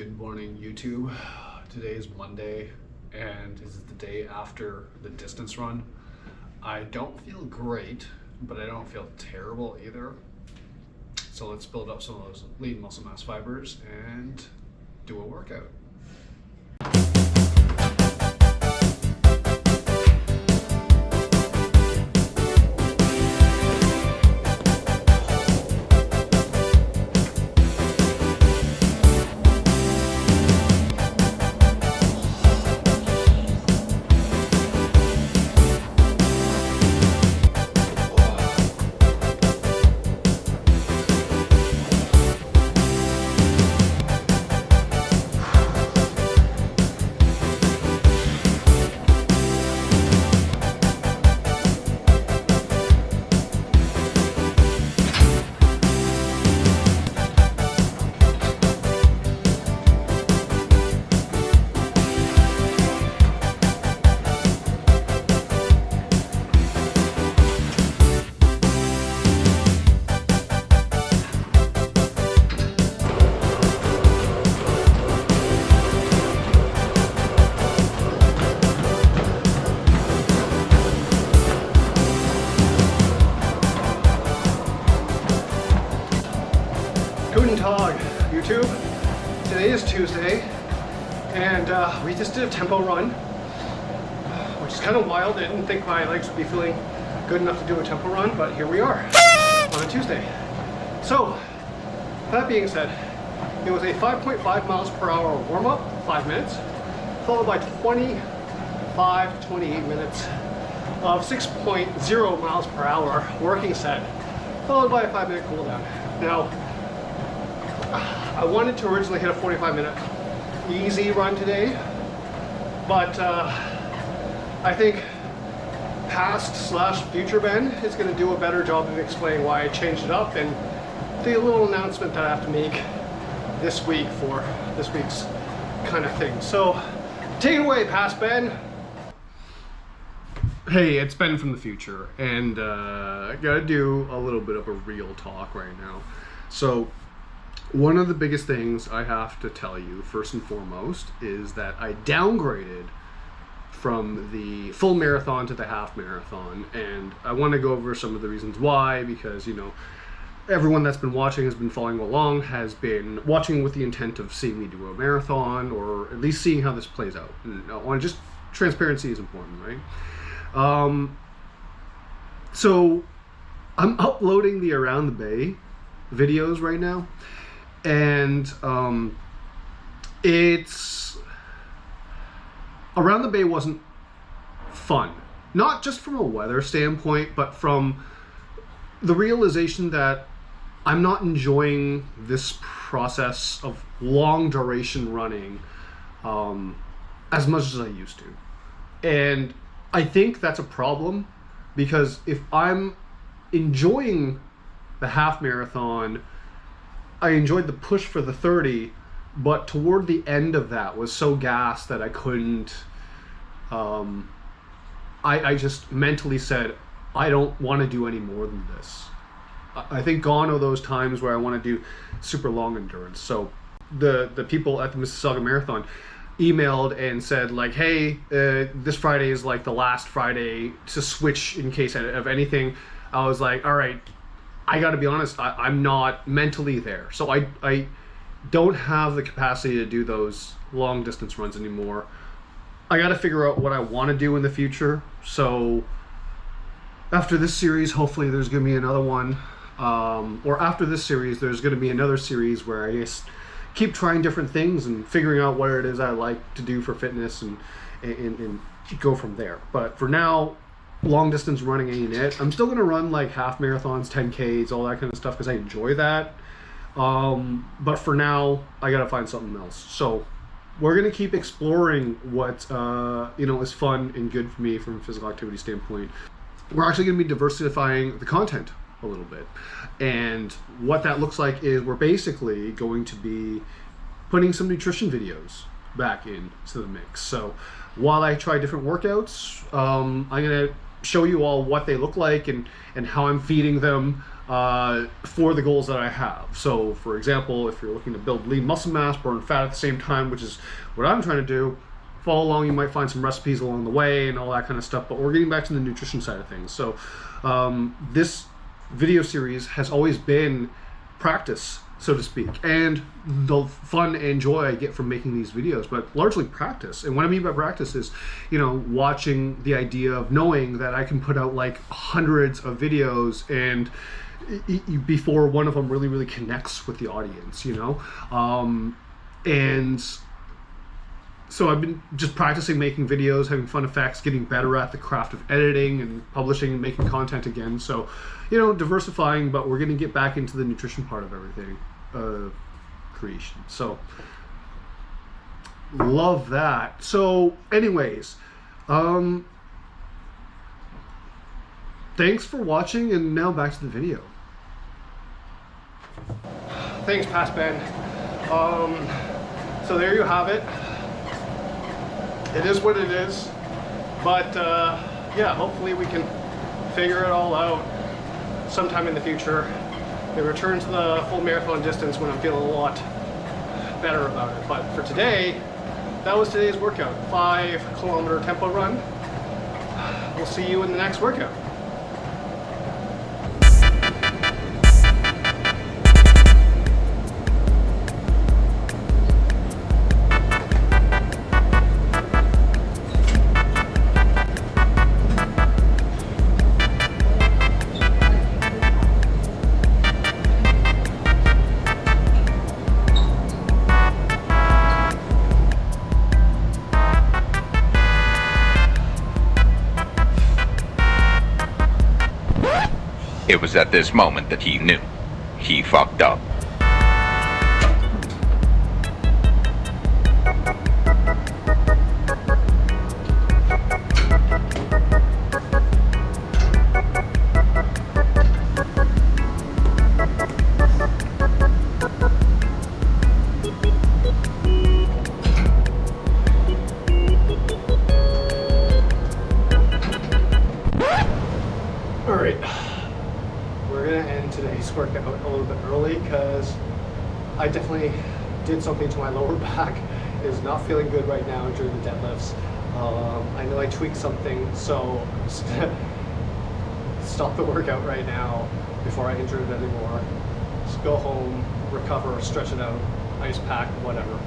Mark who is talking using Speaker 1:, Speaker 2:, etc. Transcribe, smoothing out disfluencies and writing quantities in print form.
Speaker 1: Good morning, YouTube. Today is Monday and this is the day after the distance run. I don't feel great, but I don't feel terrible either. So let's build up some of those lean muscle mass fibers and do a workout. Guten Tag, YouTube. Today is Tuesday, and we just did a tempo run, which is kind of wild. I didn't think my legs would be feeling good enough to do a tempo run, but here we are on a Tuesday. So, that being said, it was a 5.5 miles per hour warm-up, 5 minutes, followed by 25 to 28 minutes of 6.0 miles per hour working set, followed by a 5-minute cool down. Now, I wanted to originally hit a 45-minute easy run today, but I think past/future Ben is going to do a better job of explaining why I changed it up and the little announcement that I have to make this week for this week's kind of thing. So take it away, past Ben. Hey, it's Ben from the future, and I gotta do a little bit of a real talk right now. So one of the biggest things I have to tell you, first and foremost, is that I downgraded from the full marathon to the half marathon, and I want to go over some of the reasons why, because, you know, everyone that's been watching, has been following along, has been watching with the intent of seeing me do a marathon, or at least seeing how this plays out. And I want just transparency is important, right? So I'm uploading the Around the Bay videos right now. And it's Around the Bay wasn't fun, not just from a weather standpoint, but from the realization that I'm not enjoying this process of long duration running as much as I used to. And I think that's a problem, because if I'm enjoying the half marathon, I enjoyed the push for the 30, but toward the end of that was so gassed that I couldn't, I just mentally said, I don't want to do any more than this. I think gone are those times where I want to do super long endurance. So the people at the Mississauga Marathon emailed and said, like, hey, this Friday is like the last Friday to switch in case of anything. I was like, all right, I gotta be honest, I'm not mentally there. So I don't have the capacity to do those long distance runs anymore. I gotta figure out what I want to do in the future. So after this series, hopefully there's gonna be another one. Or after this series, there's gonna be another series where I just keep trying different things and figuring out what it is I like to do for fitness and go from there. But for now, long distance running ain't it. I'm still gonna run like half marathons, 10Ks, all that kind of stuff, because I enjoy that. But for now, I gotta find something else. So we're gonna keep exploring what is fun and good for me from a physical activity standpoint. We're actually gonna be diversifying the content a little bit, and what that looks like is we're basically going to be putting some nutrition videos back into the mix. So while I try different workouts, I'm gonna show you all what they look like and how I'm feeding them, for the goals that I have. So, for example, if you're looking to build lean muscle mass, burn fat at the same time, which is what I'm trying to do, follow along. You might find some recipes along the way and all that kind of stuff. But we're getting back to the nutrition side of things. So, this video series has always been practice, so to speak, and the fun and joy I get from making these videos, but largely practice. And what I mean by practice is, you know, watching the idea of knowing that I can put out like hundreds of videos and before one of them really connects with the audience, you know. And so I've been just practicing making videos, having fun effects, getting better at the craft of editing and publishing and making content again. So, you know, diversifying, but we're going to get back into the nutrition part of everything, creation. So, love that. So, anyways, thanks for watching, and now back to the video. Thanks, Past Ben. So there you have it. It is what it is, but yeah, hopefully we can figure it all out sometime in the future. They return to the full marathon distance when I'm feeling a lot better about it. But for today, that was today's workout. 5-kilometer tempo run. We'll see you in the next workout.
Speaker 2: It was at this moment that he knew he fucked up.
Speaker 1: All right. We're gonna end today's workout a little bit early because I definitely did something to my lower back. It is not feeling good right now during the deadlifts. I know I tweaked something, so I'm just gonna stop the workout right now before I injure it anymore. Just go home, recover, stretch it out, ice pack, whatever.